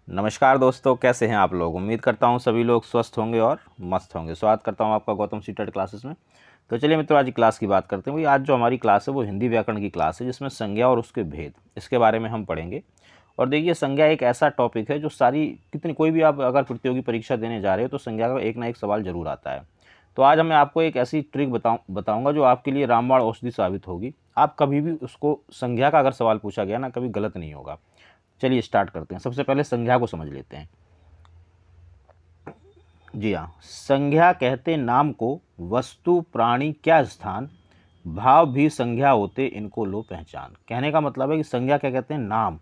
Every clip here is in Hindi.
नमस्कार दोस्तों, कैसे हैं आप लोग। उम्मीद करता हूं सभी लोग स्वस्थ होंगे और मस्त होंगे। स्वागत करता हूं आपका गौतम सीटेड क्लासेस में। तो चलिए मित्रों, आज की क्लास की बात करते हैं। भाई आज जो हमारी क्लास है वो हिंदी व्याकरण की क्लास है, जिसमें संज्ञा और उसके भेद इसके बारे में हम पढ़ेंगे। और देखिए, संज्ञा एक ऐसा टॉपिक है जो सारी कितनी कोई भी आप अगर प्रतियोगी परीक्षा देने जा रहे हो तो संज्ञा का एक ना एक सवाल जरूर आता है। तो आज मैं आपको एक ऐसी ट्रिक बताऊँगा जो आपके लिए रामबाण औषधि साबित होगी। आप कभी भी उसको संज्ञा का अगर सवाल पूछा गया ना, कभी गलत नहीं होगा। चलिए स्टार्ट करते हैं। सबसे पहले संज्ञा को समझ लेते हैं। जी हाँ, संज्ञा कहते नाम को, वस्तु प्राणी क्या स्थान, भाव भी संज्ञा होते इनको लो पहचान। कहने का मतलब है कि संज्ञा क्या कहते हैं, नाम।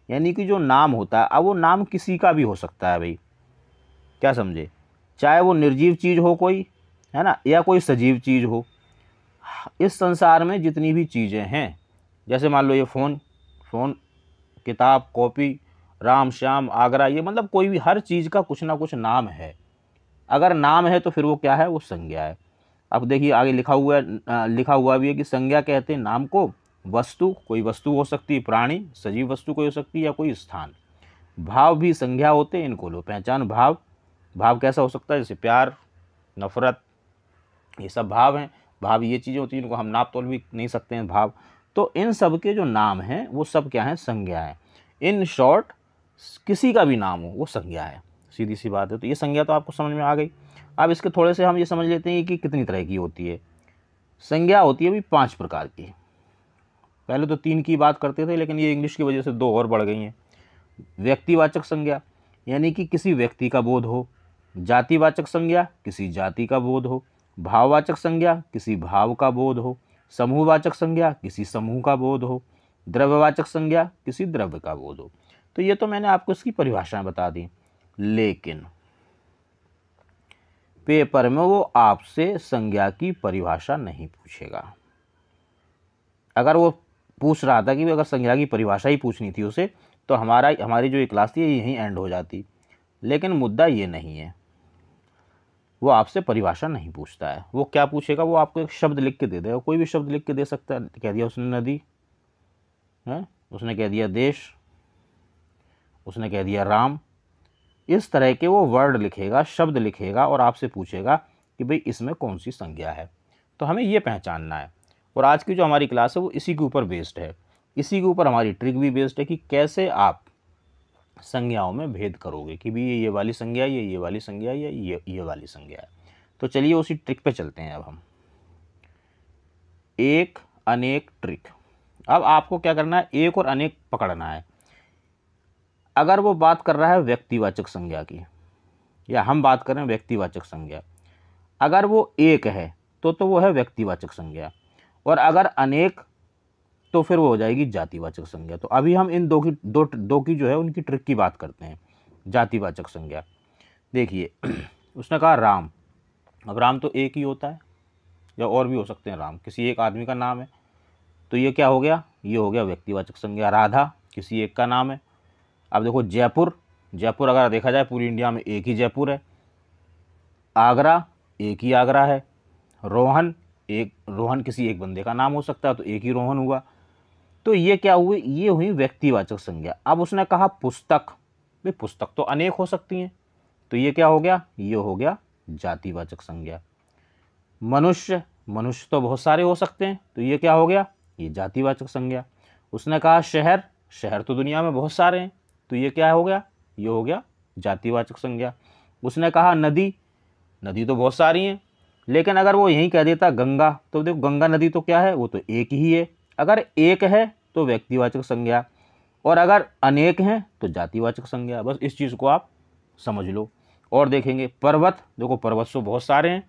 यानी कि जो नाम होता है, अब वो नाम किसी का भी हो सकता है भाई, क्या समझे। चाहे वो निर्जीव चीज़ हो कोई, है ना, या कोई सजीव चीज़ हो। इस संसार में जितनी भी चीज़ें हैं, जैसे मान लो ये फ़ोन, फ़ोन, किताब, कॉपी, राम श्याम आगरा, ये मतलब कोई भी हर चीज़ का कुछ ना कुछ नाम है। अगर नाम है तो फिर वो क्या है, वो संज्ञा है। अब देखिए आगे लिखा हुआ भी है कि संज्ञा कहते हैं नाम को, वस्तु कोई वस्तु हो सकती है, प्राणी सजीव वस्तु कोई हो सकती है, या कोई स्थान। भाव भी संज्ञा होते हैं इनको लो पहचान। भाव, भाव कैसा हो सकता है, जैसे प्यार, नफरत, ये सब भाव हैं। भाव ये चीज़ें होती हैं इनको हम नाप तोल भी नहीं सकते हैं भाव। तो इन सब के जो नाम हैं वो सब क्या हैं, संज्ञा है। इन शॉर्ट, किसी का भी नाम हो वो संज्ञा है, सीधी सी बात है। तो ये संज्ञा तो आपको समझ में आ गई। अब इसके थोड़े से हम ये समझ लेते हैं कि कितनी तरह की होती है। संज्ञा होती है भी 5 प्रकार की। पहले तो 3 की बात करते थे, लेकिन ये इंग्लिश की वजह से 2 और बढ़ गई हैं। व्यक्तिवाचक संज्ञा, यानी कि किसी व्यक्ति का बोध हो। जातिवाचक संज्ञा, किसी जाति का बोध हो। भाववाचक संज्ञा, किसी भाव का बोध हो। समूहवाचक संज्ञा, किसी समूह का बोध हो। द्रव्यवाचक संज्ञा, किसी द्रव्य का बोध हो। तो ये तो मैंने आपको इसकी परिभाषाएं बता दी, लेकिन पेपर में वो आपसे संज्ञा की परिभाषा नहीं पूछेगा। अगर वो पूछ रहा था कि अगर संज्ञा की परिभाषा ही पूछनी थी उसे, तो हमारी जो ये क्लास थी यहीं एंड हो जाती। लेकिन मुद्दा ये नहीं है, वो आपसे परिभाषा नहीं पूछता है। वो क्या पूछेगा, वो आपको एक शब्द लिख के दे देगा। कोई भी शब्द लिख के दे सकता है। कह दिया उसने नदी है, उसने कह दिया देश, उसने कह दिया राम। इस तरह के वो वर्ड लिखेगा, शब्द लिखेगा, और आपसे पूछेगा कि भाई इसमें कौन सी संज्ञा है। तो हमें ये पहचानना है। और आज की जो हमारी क्लास है वो इसी के ऊपर बेस्ड है। इसी के ऊपर हमारी ट्रिक भी बेस्ड है कि कैसे आप संज्ञाओं में भेद करोगे कि भी ये वाली संज्ञा, ये वाली संज्ञा, ये वाली संज्ञा है। तो चलिए उसी ट्रिक पे चलते हैं अब हम। एक अनेक ट्रिक। अब आपको क्या करना है, एक और अनेक पकड़ना है। अगर वो बात कर रहा है व्यक्तिवाचक संज्ञा की, या हम बात कर रहे हैं व्यक्तिवाचक संज्ञा, अगर वो एक है तो वो है व्यक्तिवाचक संज्ञा, और अगर अनेक तो फिर वो हो जाएगी जातिवाचक संज्ञा। तो अभी हम इन दो की जो है उनकी ट्रिक की बात करते हैं। जातिवाचक संज्ञा देखिए, उसने कहा राम। अब राम तो एक ही होता है, या और भी हो सकते हैं राम, किसी एक आदमी का नाम है। तो ये क्या हो गया, ये हो गया व्यक्तिवाचक संज्ञा। राधा किसी एक का नाम है। अब देखो जयपुर, जयपुर अगर देखा जाए पूरी इंडिया में एक ही जयपुर है। आगरा, एक ही आगरा है। रोहन, एक रोहन किसी एक बंदे का नाम हो सकता है, तो एक ही रोहन हुआ। तो ये क्या हुई, ये हुई व्यक्तिवाचक संज्ञा। अब उसने कहा पुस्तक, भाई पुस्तक तो अनेक हो सकती हैं, तो ये क्या हो गया, ये हो गया जातिवाचक संज्ञा। मनुष्य, मनुष्य तो बहुत सारे हो सकते हैं, तो ये क्या हो गया, ये जातिवाचक संज्ञा। उसने कहा शहर, शहर तो दुनिया में बहुत सारे हैं, तो ये क्या हो गया, ये हो गया जातिवाचक संज्ञा। उसने कहा नदी, नदी तो बहुत सारी हैं, लेकिन अगर वो यहीं कह देता गंगा, तो देखो गंगा नदी तो क्या है, वो तो एक ही है। अगर एक है तो व्यक्तिवाचक संज्ञा, और अगर अनेक हैं तो जातिवाचक संज्ञा। बस इस चीज़ को आप समझ लो। और देखेंगे पर्वत, देखो पर्वत तो बहुत सारे हैं,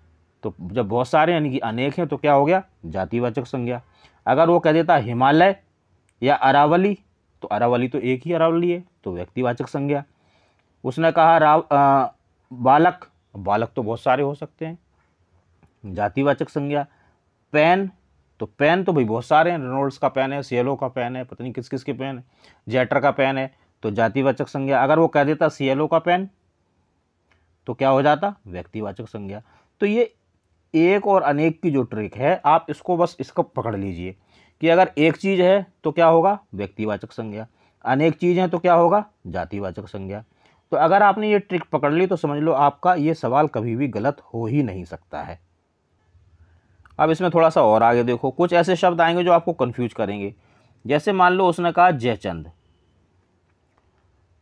तो जब बहुत सारे यानी कि अनेक हैं तो क्या हो गया, जातिवाचक संज्ञा। अगर वो कह देता हिमालय या अरावली, तो अरावली तो एक ही अरावली है, तो व्यक्तिवाचक संज्ञा। उसने कहा बालक, बालक तो बहुत सारे हो सकते हैं, जातिवाचक संज्ञा। पेन, तो पेन तो भाई बहुत सारे हैं, रेनॉल्ड्स का पेन है, सीएलओ का पेन है, पता नहीं किस किस के पेन है, जेटर का पेन है, तो जातिवाचक संज्ञा। अगर वो कह देता सीएलओ का पेन, तो क्या हो जाता, व्यक्तिवाचक संज्ञा। तो ये एक और अनेक की जो ट्रिक है, आप इसको बस इसको पकड़ लीजिए कि अगर एक चीज़ है तो क्या होगा, व्यक्तिवाचक संज्ञा। अनेक चीज़ हैं तो क्या होगा, जातिवाचक संज्ञा। तो अगर आपने ये ट्रिक पकड़ ली तो समझ लो आपका ये सवाल कभी भी गलत हो ही नहीं सकता है। अब इसमें थोड़ा सा और आगे देखो, कुछ ऐसे शब्द आएंगे जो आपको कंफ्यूज करेंगे। जैसे मान लो उसने कहा जयचंद।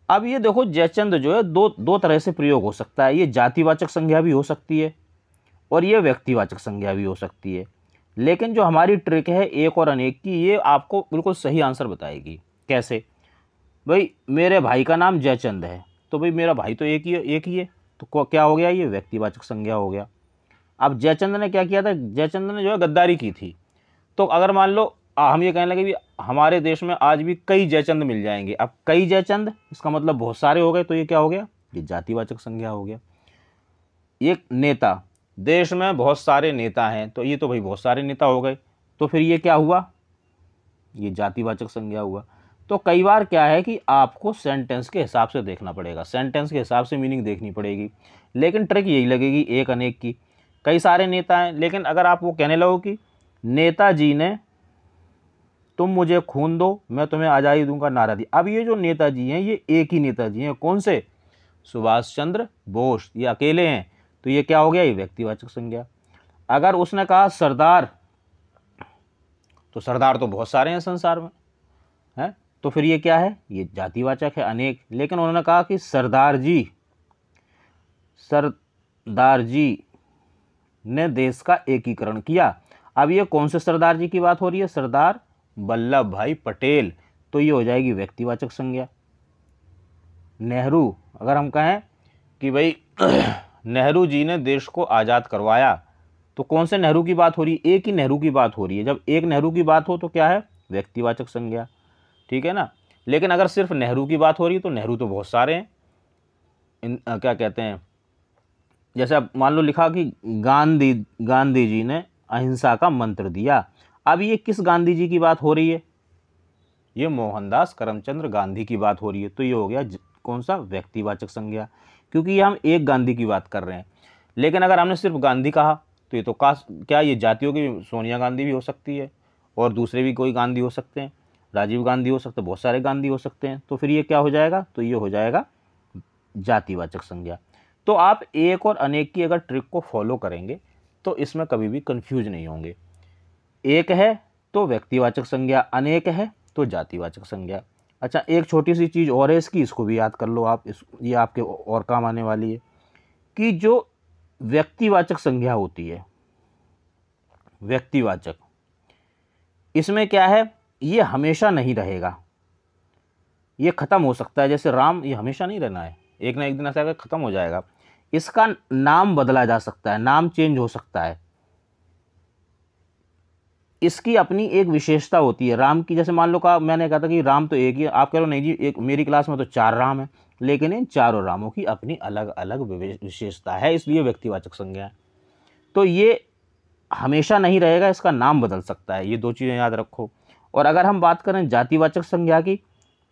अब ये देखो जयचंद जो है दो तरह से प्रयोग हो सकता है। ये जातिवाचक संज्ञा भी हो सकती है और ये व्यक्तिवाचक संज्ञा भी हो सकती है। लेकिन जो हमारी ट्रिक है एक और अनेक की, ये आपको बिल्कुल सही आंसर बताएगी। कैसे? भाई मेरे भाई का नाम जयचंद है, तो भाई मेरा भाई तो एक ही है, तो क्या हो गया, ये व्यक्तिवाचक संज्ञा हो गया। अब जयचंद ने क्या किया था, जयचंद ने जो है गद्दारी की थी। तो अगर मान लो हम ये कहने लगे भी हमारे देश में आज भी कई जयचंद मिल जाएंगे। अब कई जयचंद इसका मतलब बहुत सारे हो गए, तो ये क्या हो गया, ये जातिवाचक संज्ञा हो गया। एक नेता, देश में बहुत सारे नेता हैं, तो ये तो भाई बहुत सारे नेता हो गए, तो फिर ये क्या हुआ, ये जातिवाचक संज्ञा हुआ। तो कई बार क्या है कि आपको सेंटेंस के हिसाब से देखना पड़ेगा, सेंटेंस के हिसाब से मीनिंग देखनी पड़ेगी। लेकिन ट्रिक यही लगेगी एक अनेक की, कई सारे नेता हैं, लेकिन अगर आप वो कहने लगो कि नेताजी ने तुम मुझे खून दो मैं तुम्हें आज़ादी दूंगा नारा दिया। अब ये जो नेताजी हैं ये एक ही नेताजी हैं, कौन से, सुभाष चंद्र बोस, ये अकेले हैं, तो ये क्या हो गया, ये व्यक्तिवाचक संज्ञा। अगर उसने कहा सरदार, तो सरदार तो बहुत सारे हैं संसार में, है, तो फिर ये क्या है, ये जातिवाचक है, अनेक। लेकिन उन्होंने कहा कि सरदार जी ने देश का एकीकरण किया। अब ये कौन से सरदार जी की बात हो रही है, सरदार वल्लभ भाई पटेल, तो ये हो जाएगी व्यक्तिवाचक संज्ञा। नेहरू, अगर हम कहें कि भाई नेहरू जी ने देश को आज़ाद करवाया, तो कौन से नेहरू की बात हो रही है, एक ही नेहरू की बात हो रही है। जब एक नेहरू की बात हो तो क्या है, व्यक्तिवाचक संज्ञा, ठीक है ना। लेकिन अगर सिर्फ नेहरू की बात हो रही है तो नेहरू तो बहुत सारे हैं, क्या कहते हैं, जैसे अब मान लो लिखा कि गांधी जी ने अहिंसा का मंत्र दिया। अब ये किस गांधी जी की बात हो रही है, ये मोहनदास करमचंद गांधी की बात हो रही है, तो ये हो गया कौन सा, व्यक्तिवाचक संज्ञा, क्योंकि ये हम एक गांधी की बात कर रहे हैं। लेकिन अगर हमने सिर्फ गांधी कहा तो ये तो क्या ये जातियों की, सोनिया गांधी भी हो सकती है और दूसरे भी कोई गांधी हो सकते हैं, राजीव गांधी हो सकते हैं, बहुत सारे गांधी हो सकते हैं, तो फिर ये क्या हो जाएगा, तो ये हो जाएगा जातिवाचक संज्ञा। तो आप एक और अनेक की अगर ट्रिक को फॉलो करेंगे तो इसमें कभी भी कंफ्यूज नहीं होंगे। एक है तो व्यक्तिवाचक संज्ञा, अनेक है तो जातिवाचक संज्ञा। अच्छा, एक छोटी सी चीज़ और है इसकी, इसको भी याद कर लो आप, ये आपके और काम आने वाली है कि जो व्यक्तिवाचक संज्ञा होती है, व्यक्तिवाचक, इसमें क्या है, ये हमेशा नहीं रहेगा, ये ख़त्म हो सकता है। जैसे राम, ये हमेशा नहीं रहना है, एक ना एक दिन ऐसा ख़त्म हो जाएगा। इसका नाम बदला जा सकता है, नाम चेंज हो सकता है, इसकी अपनी एक विशेषता होती है राम की। जैसे मान लो का मैंने कहा था कि राम तो एक ही है, आप कह रहे हो नहीं जी एक, मेरी क्लास में तो 4 राम है, लेकिन इन चारों रामों की अपनी अलग अलग विशेषता है, इसलिए व्यक्तिवाचक संज्ञा है। तो ये हमेशा नहीं रहेगा, इसका नाम बदल सकता है, ये 2 चीज़ें याद रखो। और अगर हम बात करें जातिवाचक संज्ञा की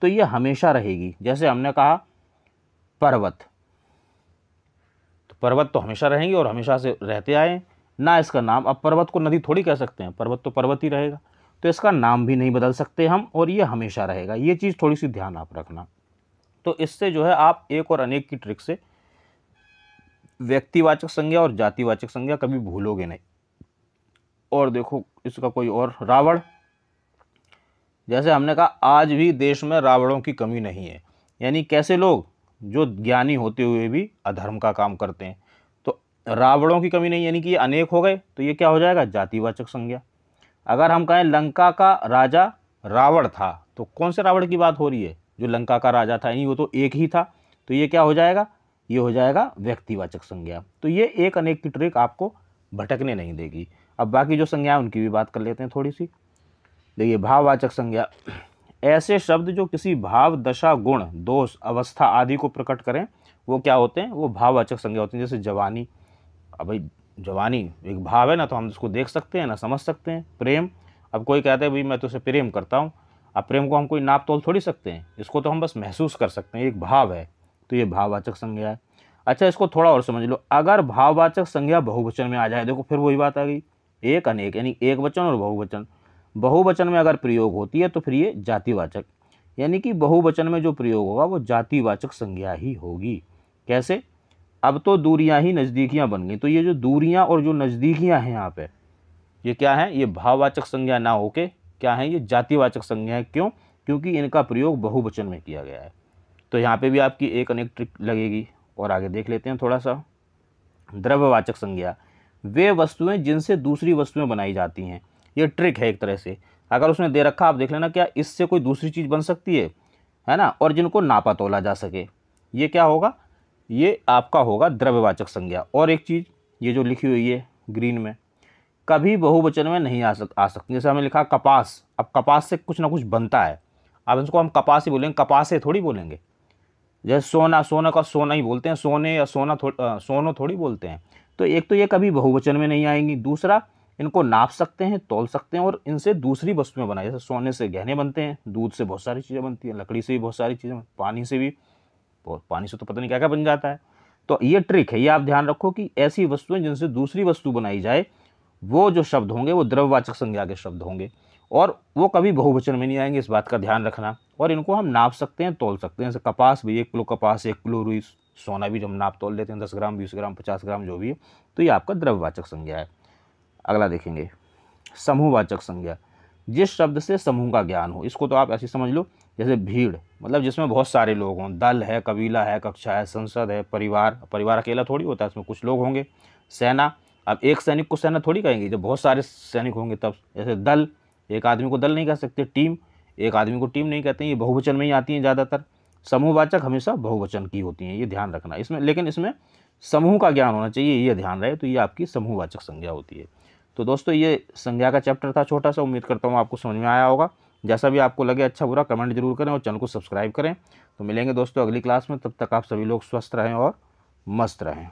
तो ये हमेशा रहेगी। जैसे हमने कहा पर्वत, तो पर्वत तो हमेशा रहेंगे और हमेशा से रहते आए हैं ना, इसका नाम, अब पर्वत को नदी थोड़ी कह सकते हैं, पर्वत तो पर्वत ही रहेगा, तो इसका नाम भी नहीं बदल सकते हम, और ये हमेशा रहेगा। ये चीज़ थोड़ी सी ध्यान आप रखना। तो इससे जो है आप एक और अनेक की ट्रिक से व्यक्तिवाचक संज्ञा और जातिवाचक संज्ञा कभी भूलोगे नहीं। और देखो इसका कोई और, रावण, जैसे हमने कहा आज भी देश में रावणों की कमी नहीं है, यानी कैसे लोग जो ज्ञानी होते हुए भी अधर्म का काम करते हैं, तो रावणों की कमी नहीं, यानी कि ये अनेक हो गए, तो ये क्या हो जाएगा, जातिवाचक संज्ञा। अगर हम कहें लंका का राजा रावण था, तो कौन से रावण की बात हो रही है, जो लंका का राजा था, यानी वो तो एक ही था, तो ये क्या हो जाएगा, ये हो जाएगा व्यक्तिवाचक संज्ञा। तो ये एक अनेक की ट्रिक आपको भटकने नहीं देगी। अब बाकी जो संज्ञा है उनकी भी बात कर लेते हैं थोड़ी सी। देखिए भाववाचक संज्ञा, ऐसे शब्द जो किसी भाव, दशा, गुण, दोष, अवस्था आदि को प्रकट करें वो क्या होते हैं, वो भाववाचक संज्ञा होते हैं। जैसे जवानी, अब भाई जवानी एक भाव है ना, तो हम उसको देख सकते हैं ना, समझ सकते हैं। प्रेम, अब कोई कहता है भाई मैं तुझसे प्रेम करता हूँ, अब प्रेम को हम कोई नाप तोल थोड़ी सकते हैं, इसको तो हम बस महसूस कर सकते हैं, एक भाव है, तो ये भाववाचक संज्ञा है। अच्छा, इसको थोड़ा और समझ लो, अगर भाववाचक संज्ञा बहुवचन में आ जाए, देखो फिर वही बात आ गई, एक अनेक, यानी एक वचन और बहुवचन। बहुवचन में अगर प्रयोग होती है तो फिर ये जातिवाचक, यानी कि बहुवचन में जो प्रयोग होगा वो जातिवाचक संज्ञा ही होगी। कैसे? अब तो दूरियां ही नज़दीकियां बन गई, तो ये जो दूरियां और जो नज़दीकियां हैं यहाँ पे, ये क्या है? ये भाववाचक संज्ञा ना होके क्या है? ये जातिवाचक संज्ञा है। क्यों? क्योंकि इनका प्रयोग बहुवचन में किया गया है। तो यहाँ पे भी आपकी एक अनेक ट्रिक लगेगी। और आगे देख लेते हैं थोड़ा सा। द्रव्यवाचक संज्ञा, वे वस्तुएं जिनसे दूसरी वस्तुएं बनाई जाती हैं। ये ट्रिक है एक तरह से। अगर उसने दे रखा, आप देख लेना क्या इससे कोई दूसरी चीज़ बन सकती है ना, और जिनको नापा तोला जा सके, ये क्या होगा? ये आपका होगा द्रव्यवाचक संज्ञा। और एक चीज़, ये जो लिखी हुई है ग्रीन में, कभी बहुवचन में नहीं आ सकती। जैसे हमें लिखा कपास, अब कपास से कुछ ना कुछ बनता है, अब इसको हम कपास ही बोलेंगे, कपास से थोड़ी बोलेंगे। जैसे सोना, सोना का सोना ही बोलते हैं, सोने या सोनो थोड़ी बोलते हैं। तो एक तो ये कभी बहुवचन में नहीं आएंगी, दूसरा इनको नाप सकते हैं, तोल सकते हैं, और इनसे दूसरी वस्तुएं बनाई, जैसे सोने से गहने बनते हैं, दूध से बहुत सारी चीज़ें बनती हैं, लकड़ी से भी बहुत सारी चीज़ें, पानी से भी, पानी से तो पता नहीं क्या क्या बन जाता है। तो ये ट्रिक है, ये आप ध्यान रखो कि ऐसी वस्तुएं जिनसे दूसरी वस्तु बनाई जाए, वो जो शब्द होंगे वो द्रव्यवाचक संज्ञा के शब्द होंगे, और वो कभी बहुवचन में नहीं आएंगे, इस बात का ध्यान रखना। और इनको हम नाप सकते हैं, तोल सकते हैं। जैसे कपास भी, 1 किलो कपास 1 किलो रुई, सोना भी जब नाप तोल लेते हैं 10 ग्राम 20 ग्राम 50 ग्राम जो भी है, तो ये आपका द्रव्यवाचक संज्ञा है। अगला देखेंगे समूहवाचक संज्ञा, जिस शब्द से समूह का ज्ञान हो। इसको तो आप ऐसे समझ लो जैसे भीड़, मतलब जिसमें बहुत सारे लोग हों, दल है, कबीला है, कक्षा है, संसद है, परिवार, परिवार अकेला थोड़ी होता है, इसमें कुछ लोग होंगे। सेना, अब एक सैनिक को सेना थोड़ी कहेंगे, जब बहुत सारे सैनिक होंगे तब। जैसे दल, एक आदमी को दल नहीं कह सकते। टीम, एक आदमी को टीम नहीं कहते हैं, ये बहुवचन में ही आती हैं ज़्यादातर। समूहवाचक हमेशा बहुवचन की होती हैं, ये ध्यान रखना इसमें, लेकिन इसमें समूह का ज्ञान होना चाहिए, ये ध्यान रहे, तो ये आपकी समूहवाचक संज्ञा होती है। तो दोस्तों ये संज्ञा का चैप्टर था छोटा सा, उम्मीद करता हूँ आपको समझ में आया होगा। जैसा भी आपको लगे अच्छा बुरा कमेंट जरूर करें और चैनल को सब्सक्राइब करें। तो मिलेंगे दोस्तों अगली क्लास में, तब तक आप सभी लोग स्वस्थ रहें और मस्त रहें।